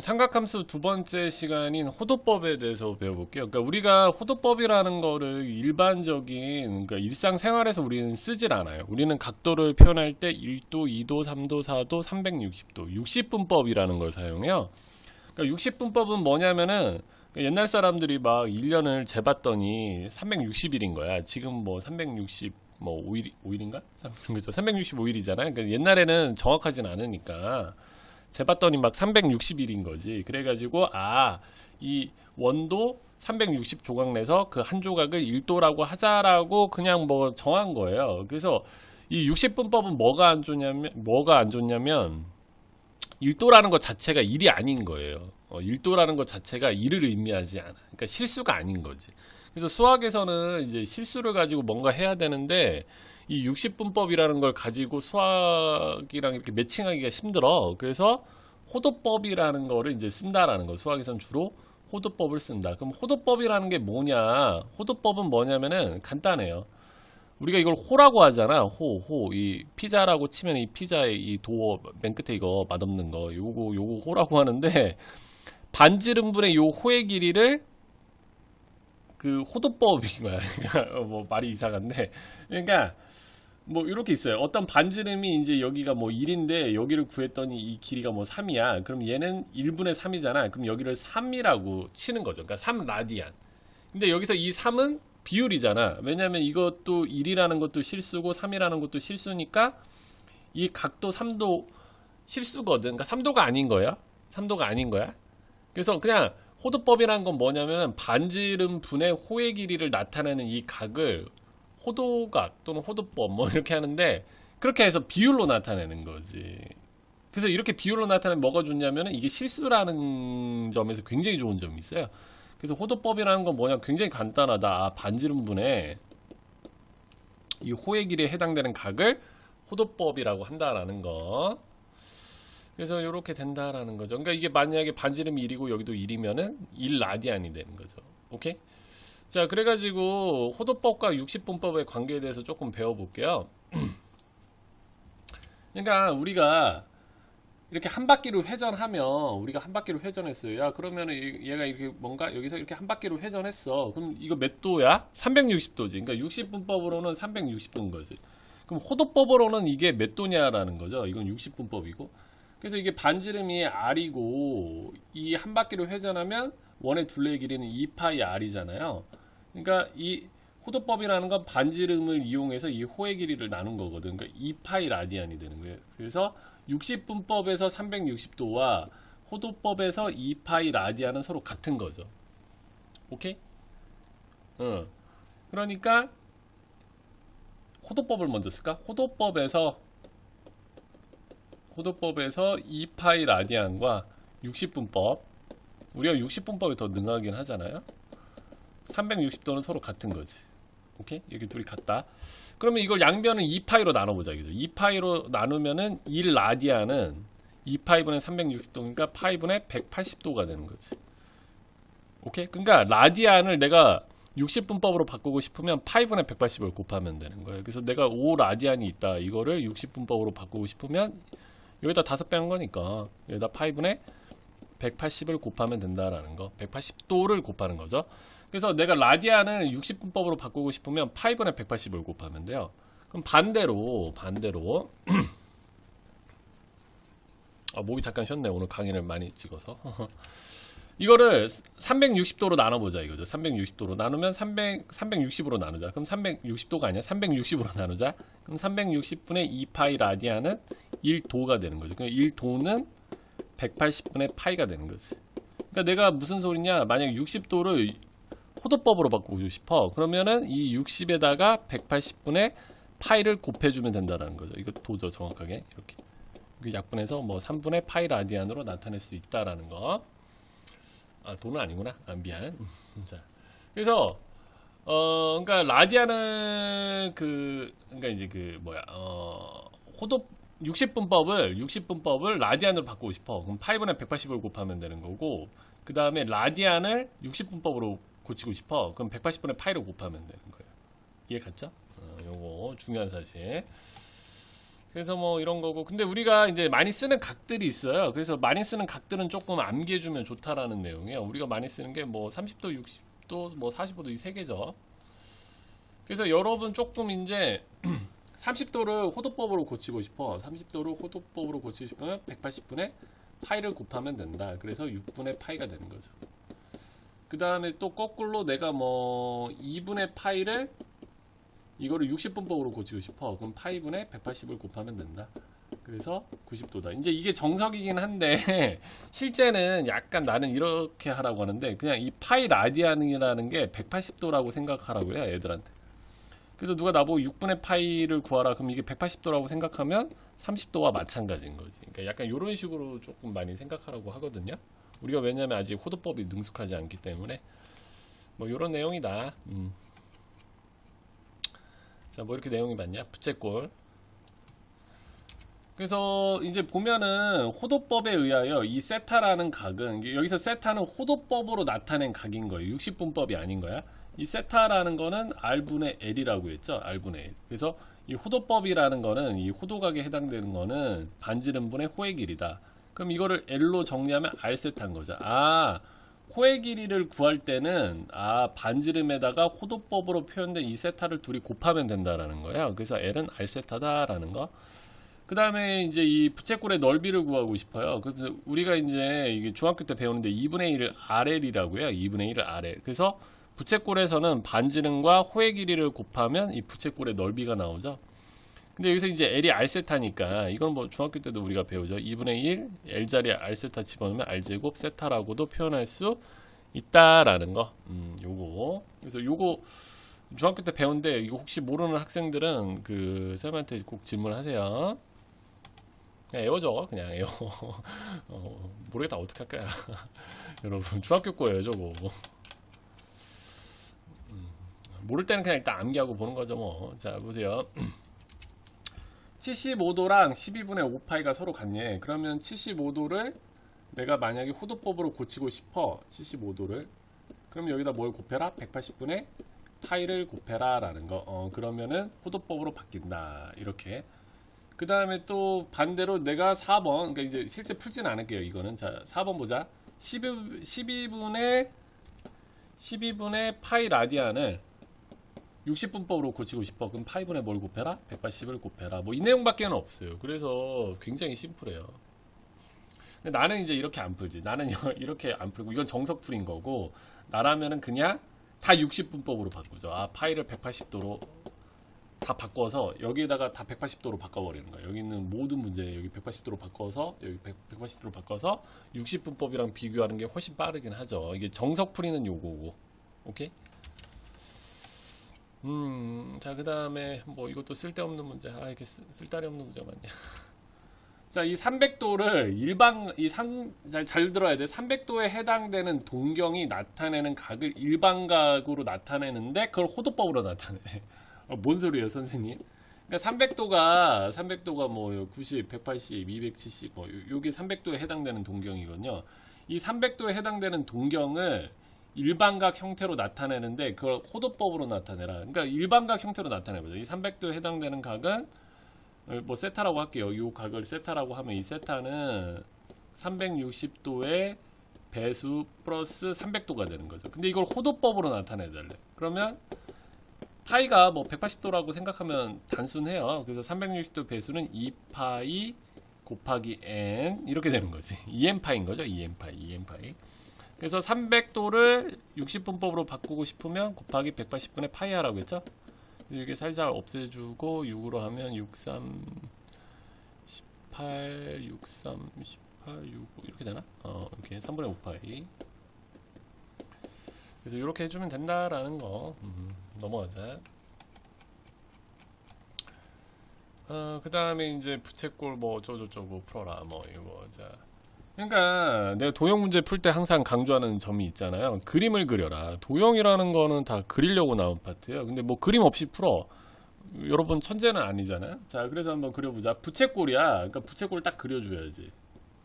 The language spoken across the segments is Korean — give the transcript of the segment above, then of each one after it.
삼각함수 두 번째 시간인 호도법에 대해서 배워볼게요. 그러니까 우리가 호도법이라는 거를 일반적인, 그러니까 일상생활에서 우리는 쓰질 않아요. 우리는 각도를 표현할 때 1도, 2도, 3도, 4도, 360도, 60분법이라는 걸 사용해요. 그러니까 60분법은 뭐냐면은 옛날 사람들이 막 1년을 재봤더니 360일인 거야. 지금 뭐 360, 뭐 5일인가? 그죠? 365일이잖아요. 그러니까 옛날에는 정확하진 않으니까. 재봤더니 막 360일인 거지. 그래가지고 이 원도 360 조각 내서 그 한 조각을 1도라고 하자라고 그냥 뭐 정한 거예요. 그래서 이 60분법은 뭐가 안 좋냐면 1도라는 것 자체가 1이 아닌 거예요. 1도라는 것 자체가 1을 의미하지 않아. 그러니까 실수가 아닌 거지. 그래서 수학에서는 이제 실수를 가지고 뭔가 해야 되는데 이 60분법이라는 걸 가지고 수학이랑 이렇게 매칭하기가 힘들어. 그래서 호도법이라는 거를 이제 쓴다라는 거. 수학에선 주로 호도법을 쓴다. 그럼 호도법이라는 게 뭐냐? 호도법은 뭐냐면은 간단해요. 우리가 이걸 호라고 하잖아. 호. 이 피자라고 치면 이 피자의 이 도어 맨 끝에 이거 맛없는 거. 요거 호라고 하는데 반지름분의 요 호의 길이를 그 호도법인 거야. 뭐 말이 이상한데. 그러니까 뭐 이렇게 있어요. 어떤 반지름이 이제 여기가 뭐 1인데 여기를 구했더니 이 길이가 뭐 3이야. 그럼 얘는 1분의 3이잖아. 그럼 여기를 3이라고 치는 거죠. 그러니까 3 라디안. 근데 여기서 이 3은 비율이잖아. 왜냐면 이것도 1이라는 것도 실수고 3이라는 것도 실수니까 이 각도 3도 실수거든. 그러니까 3도가 아닌 거야. 3도가 아닌 거야. 그래서 그냥 호도법이라는 건 뭐냐면 반지름 분의 호의 길이를 나타내는 이 각을 호도각 또는 호도법 뭐 이렇게 하는데 그렇게 해서 비율로 나타내는 거지. 그래서 이렇게 비율로 나타내면 뭐가 좋냐면 이게 실수라는 점에서 굉장히 좋은 점이 있어요. 그래서 호도법이라는 건 뭐냐 굉장히 간단하다. 반지름분의 이 호의 길이에 해당되는 각을 호도법이라고 한다라는 거. 그래서 이렇게 된다라는 거죠. 그러니까 이게 만약에 반지름이 1이고 여기도 1이면은 1 라디안이 되는 거죠. 오케이? 자, 그래가지고 호도법과 60분법의 관계에 대해서 조금 배워볼게요. 그러니까 우리가 이렇게 한 바퀴를 회전하면 우리가 한 바퀴를 회전했어요. 야, 그러면은 얘가 이렇게 뭔가 여기서 이렇게 한 바퀴를 회전했어. 그럼 이거 몇 도야? 360도지. 그러니까 60분법으로는 360도인 거지. 그럼 호도법으로는 이게 몇 도냐라는 거죠. 이건 60분법이고. 그래서 이게 반지름이 r이고 이 한 바퀴를 회전하면 원의 둘레의 길이는 2파이 r이잖아요. 그러니까 이 호도법이라는 건 반지름을 이용해서 이 호의 길이를 나눈 거거든. 그러니까 2파이 라디안이 되는 거예요. 그래서 60분법에서 360도와 호도법에서 2파이 라디안은 서로 같은 거죠. 오케이? 그러니까 호도법을 먼저 쓸까? 호도법에서 2파이 라디안과 60분법 우리가 60분법이 더 능하긴 하잖아요. 360도는 서로 같은 거지. 오케이? 여기 둘이 같다. 그러면 이걸 양변은 2파이로 나눠보자. 그죠? 2파이로 나누면은 1 라디안은 2파이분의 360도니까 파이분의 180도가 되는 거지. 오케이? 그러니까 라디안을 내가 60분법으로 바꾸고 싶으면 파이분의 180을 곱하면 되는 거예요. 그래서 내가 5 라디안이 있다. 이거를 60분법으로 바꾸고 싶으면 여기다 5배 한 거니까 여기다 파이분의 180을 곱하면 된다라는 거. 180도를 곱하는 거죠. 그래서 내가 라디안을 60분법으로 바꾸고 싶으면 파이분의 180을 곱하면 돼요. 그럼 반대로 목이 잠깐 쉬었네. 오늘 강의를 많이 찍어서 이거를 360도로 나눠보자 이거죠. 360도로 나누면 360으로 나누자. 그럼 360도가 아니야. 360으로 나누자. 그럼 360분의 2파이 라디안은 1도가 되는 거죠. 그러니까 1도는 180분의 파이가 되는 거지. 그러니까 내가 무슨 소리냐. 만약 60도를 호도법으로 바꾸고 싶어. 그러면은 이 60에다가 180분의 파이를 곱해주면 된다는 거죠. 이거 도죠 정확하게 이렇게 약분해서 뭐 3분의 파이 라디안으로 나타낼 수 있다라는 거. 도는 아니구나. 미안. 자, 그래서 그러니까 라디안은 그러니까 이제 호도 60분법을 라디안으로 바꾸고 싶어. 그럼 파이분의 180을 곱하면 되는 거고, 그 다음에 라디안을 60분법으로 고치고 싶어. 그럼 180분의 파이를 곱하면 되는 거예요. 이해 갔죠? 요거 중요한 사실. 그래서 뭐 이런 거고. 근데 우리가 이제 많이 쓰는 각들이 있어요. 그래서 많이 쓰는 각들은 조금 암기해주면 좋다라는 내용이에요. 우리가 많이 쓰는 게 뭐 30도, 60도, 뭐 45도 이 세 개죠. 그래서 여러분 조금 이제 30도를 호도법으로 고치고 싶어. 30도를 호도법으로 고치고 싶으면 180분의 파이를 곱하면 된다. 그래서 6분의 파이가 되는 거죠. 그 다음에 또 거꾸로 내가 뭐 2분의 파이를 이거를 60분법으로 고치고 싶어. 그럼 파이분의 180을 곱하면 된다. 그래서 90도다. 이제 이게 정석이긴 한데 실제는 약간 나는 이렇게 하라고 하는데 그냥 이 파이 라디안이라는 게 180도라고 생각하라고 해요, 애들한테. 그래서 누가 나보고 6분의 파이를 구하라 그럼 이게 180도라고 생각하면 30도와 마찬가지인 거지. 그러니까 약간 이런 식으로 조금 많이 생각하라고 하거든요. 우리가 왜냐면 아직 호도법이 능숙하지 않기 때문에 뭐 이런 내용이다. 자, 뭐 이렇게 내용이 많냐? 부채꼴. 그래서 이제 보면은 호도법에 의하여 이 세타라는 각은 여기서 세타는 호도법으로 나타낸 각인 거예요. 60분법이 아닌 거야. 이 세타라는 거는 R분의 L이라고 했죠. R분의 L. 그래서 이 호도법이라는 거는 이 호도각에 해당되는 거는 반지름분의 호의 길이다. 그럼 이거를 L로 정리하면 R세타인 거죠. 아, 호의 길이를 구할 때는 반지름에다가 호도법으로 표현된 이 세타를 둘이 곱하면 된다라는 거예요. 그래서 L은 R세타다라는 거. 그 다음에 이제 이 부채꼴의 넓이를 구하고 싶어요. 그래서 우리가 이제 이게 중학교 때 배우는데 2분의 1을 RL이라고 해요. 2분의 1을 RL. 그래서 부채꼴에서는 반지름과 호의 길이를 곱하면 이 부채꼴의 넓이가 나오죠. 근데 여기서 이제 L이 R세타니까 이건 뭐 중학교 때도 우리가 배우죠. 2분의 1 L 자리에 R세타 집어넣으면 R제곱 세타라고도 표현할 수 있다라는 거. 요거. 그래서 요거 중학교 때 배운데 이거 혹시 모르는 학생들은 그 쌤한테 꼭 질문하세요. 그냥 애워줘. 그냥 애워. 모르겠다 어떻게 할 거야. 여러분 중학교 거예요 저거. 모를 때는 그냥 일단 암기하고 보는 거죠 뭐. 자 보세요. 75도랑 12분의 5파이가 서로 같네. 그러면 75도를 내가 만약에 호도법으로 고치고 싶어. 75도를. 그럼 여기다 뭘 곱해라? 180분의 파이를 곱해라 라는 거. 그러면은 호도법으로 바뀐다. 이렇게. 그 다음에 또 반대로 내가 4번. 그러니까 이제 실제 풀진 않을게요. 이거는. 자, 4번 보자. 12분의 파이 라디안을 60분법으로 고치고 싶어. 그럼 파이분의 뭘 곱해라? 180을 곱해라. 뭐 이 내용밖에 는 없어요. 그래서 굉장히 심플해요. 근데 나는 이제 이렇게 안 풀지. 나는 이렇게 안 풀고 이건 정석풀인 거고 나라면은 그냥 다 60분법으로 바꾸죠. 파이를 180도로 다 바꿔서 여기에다가 다 180도로 바꿔버리는 거야. 여기 있는 모든 문제 여기 180도로 바꿔서 여기 180도로 바꿔서 60분법이랑 비교하는 게 훨씬 빠르긴 하죠. 이게 정석풀이는 요거고. 오케이? 자, 그 다음에 뭐 이것도 쓸데없는 문제. 이게 쓸데리 없는 문제가 많냐. 자, 이 300도를 잘 들어야 돼. 300도에 해당되는 동경이 나타내는 각을 일반각으로 나타내는데 그걸 호도법으로 나타내. 뭔 소리예요, 선생님? 그러니까 300도가 뭐 90, 180, 270, 뭐 요게 300도에 해당되는 동경이거든요. 이 300도에 해당되는 동경을 일반각 형태로 나타내는데 그걸 호도법으로 나타내라. 그러니까 일반각 형태로 나타내보자. 이 300도에 해당되는 각은 뭐 세타라고 할게요. 이 각을 세타라고 하면 이 세타는 360도의 배수 플러스 300도가 되는 거죠. 근데 이걸 호도법으로 나타내달래. 그러면 파이가 뭐 180도라고 생각하면 단순해요. 그래서 360도 배수는 2파이 곱하기 n 이렇게 되는 거지. 2n파인 거죠. 2n파이. 그래서 300도를 60분법으로 바꾸고 싶으면 곱하기 180분의 파이 하라고 했죠. 이게 살짝 없애주고 6으로 하면 63, 18, 63, 18, 6 이렇게 되나? 이렇게 3분의 5파이. 그래서 이렇게 해주면 된다라는 거. 넘어가자. 그 다음에 이제 부채꼴 뭐 어쩌고저쩌고 풀어라 뭐 이거. 자, 그러니까 내가 도형 문제 풀 때 항상 강조하는 점이 있잖아요. 그림을 그려라. 도형이라는 거는 다 그리려고 나온 파트예요. 근데 뭐 그림 없이 풀어. 여러분 천재는 아니잖아요. 자, 그래서 한번 그려보자. 부채꼴이야. 그러니까 부채꼴 딱 그려줘야지.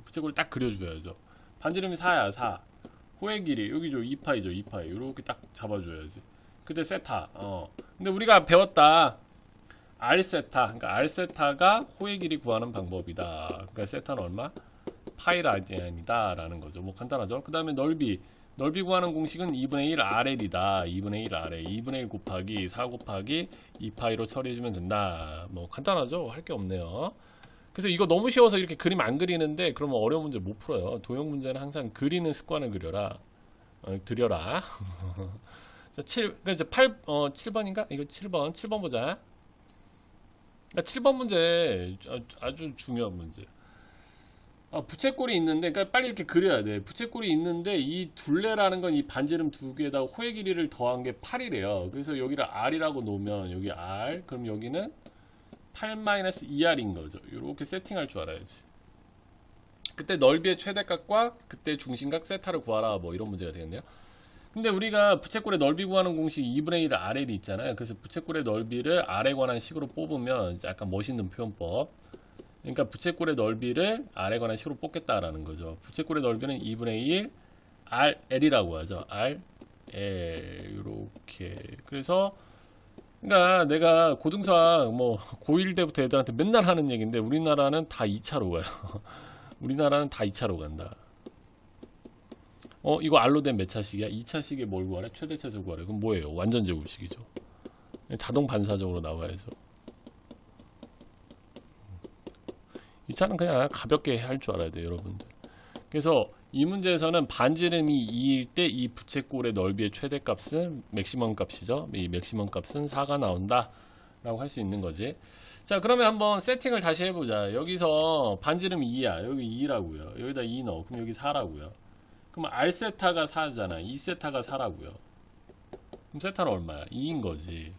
부채꼴 딱 그려줘야죠. 반지름이 4야, 4. 호의 길이 여기죠. 2파이죠, 2파이. 이렇게 딱 잡아줘야지. 그때 세타. 근데 우리가 배웠다. R 세타, 그러니까 R 세타가 호의 길이 구하는 방법이다. 그러니까 세타는 얼마? 파이 라디안이다 라는 거죠. 뭐 간단하죠. 그 다음에 넓이 구하는 공식은 2분의 1 RL이다. 2분의 1 RL 2분의 1 곱하기 4 곱하기 2파이로 처리해주면 된다. 뭐 간단하죠. 할 게 없네요. 그래서 이거 너무 쉬워서 이렇게 그림 안 그리는데 그러면 어려운 문제 못 풀어요. 도형 문제는 항상 그리는 습관을 들여라. 자, 7, 이제 7번인가? 이거 7번 보자. 그러니까 7번 문제 아주 중요한 문제. 부채꼴이 있는데, 그러니까 빨리 이렇게 그려야 돼. 부채꼴이 있는데 이 둘레라는 건 이 반지름 두 개에다 호의 길이를 더한 게 8이래요. 그래서 여기를 R이라고 놓으면 여기 R, 그럼 여기는 8-2R인 거죠. 이렇게 세팅할 줄 알아야지. 그때 넓이의 최대값과 그때 중심각 세타를 구하라, 뭐 이런 문제가 되겠네요. 근데 우리가 부채꼴의 넓이 구하는 공식 2분의 1 RL이 있잖아요. 그래서 부채꼴의 넓이를 R에 관한 식으로 뽑으면 약간 멋있는 표현법. 그러니까 부채꼴의 넓이를 R에 관한 식으로 뽑겠다라는 거죠. 부채꼴의 넓이는 2분의 1 RL이라고 하죠. RL 이렇게. 그래서 그러니까 내가 고등수학 뭐 고1 때부터 애들한테 맨날 하는 얘기인데 우리나라는 다 2차로 가요. 우리나라는 다 2차로 간다. 이거 R로 된 몇 차식이야? 2차식에 뭘 구하래? 최대차수 구하래. 그럼 뭐예요? 완전 제곱식이죠. 자동 반사적으로 나와야죠. 2차는 그냥 가볍게 할 줄 알아야 돼요, 여러분들. 그래서 이 문제에서는 반지름이 2일 때 이 부채꼴의 넓이의 최대값은 맥시멈 값이죠. 이 맥시멈 값은 4가 나온다 라고 할 수 있는 거지. 자, 그러면 한번 세팅을 다시 해보자. 여기서 반지름이 2야. 여기 2라고요. 여기다 2 넣어. 그럼 여기 4라고요. 그럼 R 세타가 4잖아. 2 세타가 4라고요. 그럼 세타는 얼마야? 2인 거지.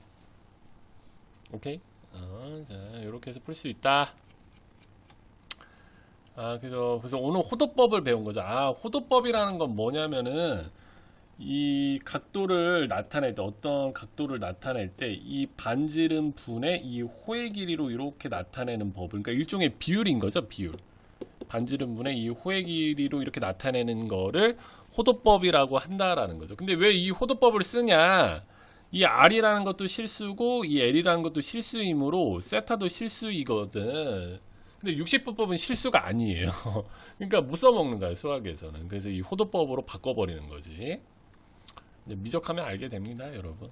오케이? 자, 이렇게 해서 풀 수 있다. 그래서 오늘 호도법을 배운 거죠. 호도법이라는 건 뭐냐면은 이 각도를 나타낼 때, 어떤 각도를 나타낼 때 이 반지름 분의 이 호의 길이로 이렇게 나타내는 법. 그러니까 일종의 비율인 거죠, 비율. 반지름 분의 이 호의 길이로 이렇게 나타내는 거를 호도법이라고 한다라는 거죠. 근데 왜 이 호도법을 쓰냐? 이 R이라는 것도 실수고 이 L이라는 것도 실수이므로 세타도 실수이거든. 근데 60분법은 실수가 아니에요. 그러니까 못 써먹는 거야, 수학에서는. 그래서 이 호도법으로 바꿔버리는 거지. 미적하면 알게 됩니다, 여러분.